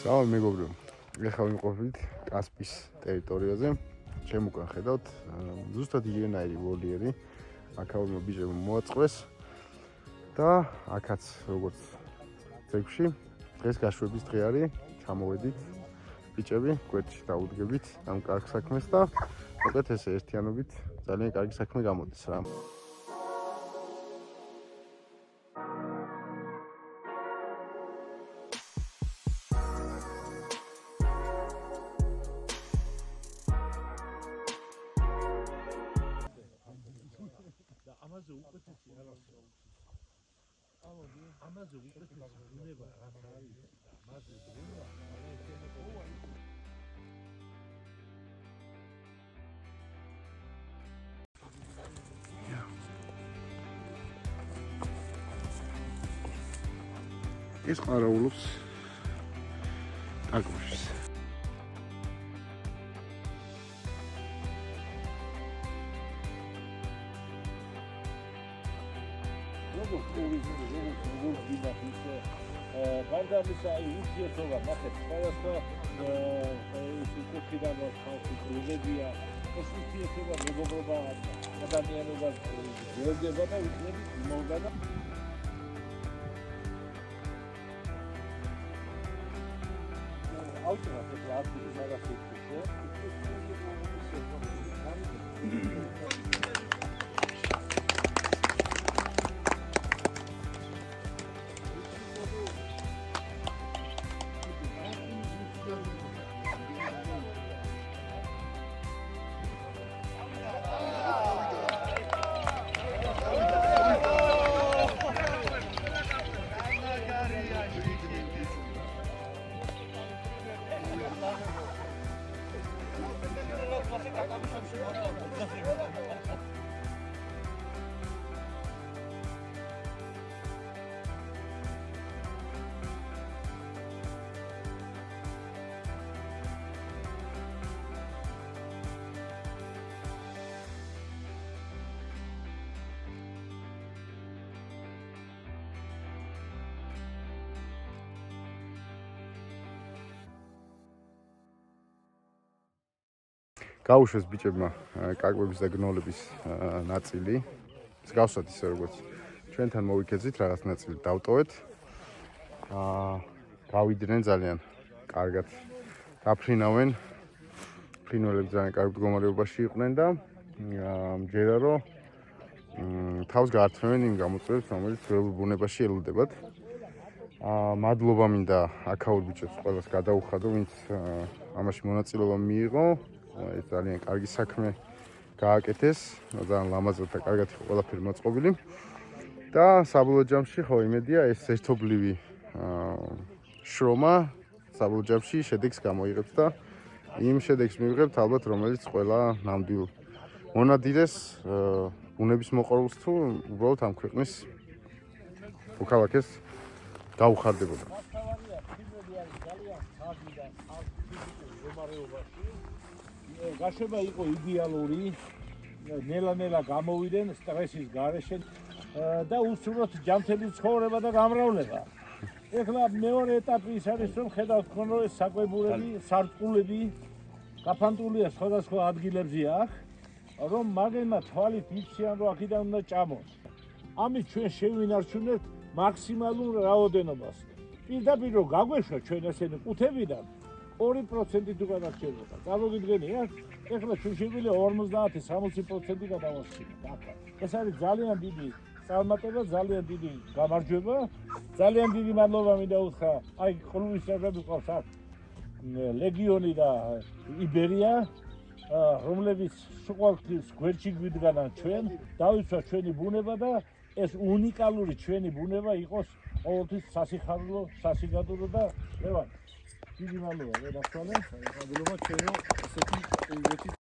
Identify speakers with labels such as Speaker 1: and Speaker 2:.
Speaker 1: Salve, მეგობრებო. ეხლა ვიმყოფებით კასპის ტერიტორიაზე. ჩემ უკან ხედავთ, ზუსტად იგივენაირი ვოლიერი. აქაურმა ბიჭებმა მოაწყვეს და აქაც როგორც ძეგლში დღეს გაშვების დღე არის. ჩამოვედით ბიჭები, გვერდში დაუდგებით ამ კარგ საქმეს და მოკეთ ესე ერთიანობით ძალიან კარგი საქმე გამოდის რა.
Speaker 2: ამაზე უკეთესი არასოა. ამაზე უკეთესი უნება რაც არის. ამაზე უნება,
Speaker 1: ეს ყარაულობს აკუშს.
Speaker 2: გარდამისა ურთიერთობა ნახეთ სხვადასხვა კუთხიდან ხალხი კრუზებია ეს ურთიერთობა მეგობრობა ადამიანობა გერდება და უცნობით მოგანა აუცილებლად აკუსტიკის არასოდეს
Speaker 1: გაუშვეს ბიჭებმა კაკბების და გნოლების ნაწილი. მსგავსად ისე როგორც ჩვენთან მოვიქეცით რაღაც ნაწილი დავტოვეთ. გავიდნენ ძალიან კარგად. დაფრინავენ. ფრინველები ძალიან კარგ მდგომარეობაში იყვნენ და მჯერა რომ თავს გაართმევენ იმ გამოწვევებს, რომელიც ველურ ბუნებაში ელოდებათ. მადლობა მინდა აქაურ ბიჭებს ყველას გადაუხადო, ვინც ამაში მონაწილეობა მიიღო. ეს ძალიან კარგი საქმე გააკეთეს, ძალიან ლამაზად და კარგად იყო ყველაფერი მოწყობილი. და საბოლოო ჯამში ხო იმედია ეს ერთობლივი შრომა საბოლოო ჯამში შედეგს გამოიღებს და იმ შედეგს მივიღებთ ალბათ რომელიც ყველა ნამდვილ მონადირეს ბუნების მოყვარულს თუ უბრალოდ ამ ქვეყნის მოქალაქეს გაუხარდებოდა.
Speaker 2: გაშვება იყო იდეალური, ნელა-ნელა გამოვიდნენ სტრესის გარეშე და უსურვოთ ჯანმრთელი ცხოვრება და გამრავლება. ეხლა მეორე ეტაპი ის არის, რომ ხედავთ თქვენ რომ ეს საკვებურები, სარწყულები გაფანტულია სხვადასხვა ადგილებზე აქ, რომ მაგემა თვალით იციან, რომ აქედან უნდა ჭამონ. ამით ჩვენ შევინარჩუნებთ მაქსიმალურ რაოდენობას. პირდაპირ რომ გაგვეშვა ჩვენ ესენი ყუთებიდან 2% თუ გადარჩენილობა. წარმოგიდგენიათ, ეხლა ჩვენ შეგვიძლია 50-60% გადავასწინოთ ახლა. ეს არის ძალიან დიდი წარმატება, ძალიან დიდი გამარჯვება. ძალიან დიდი მადლობა მინდა უთხრა აი ყრუის წევრები ყავს აქ ლეგიონი და იბერია, რომლებიც სუყვალთის გვერდში გვიდგანან ჩვენ, დავიცვა ჩვენი ბუნება და ეს უნიკალური ჩვენი ბუნება იყოს ყოველთვის სასიხარულო, სასიგადურო და ლევან დიდი მადლობა რედაქტორებს, მადლობა ჩვენო ესეთი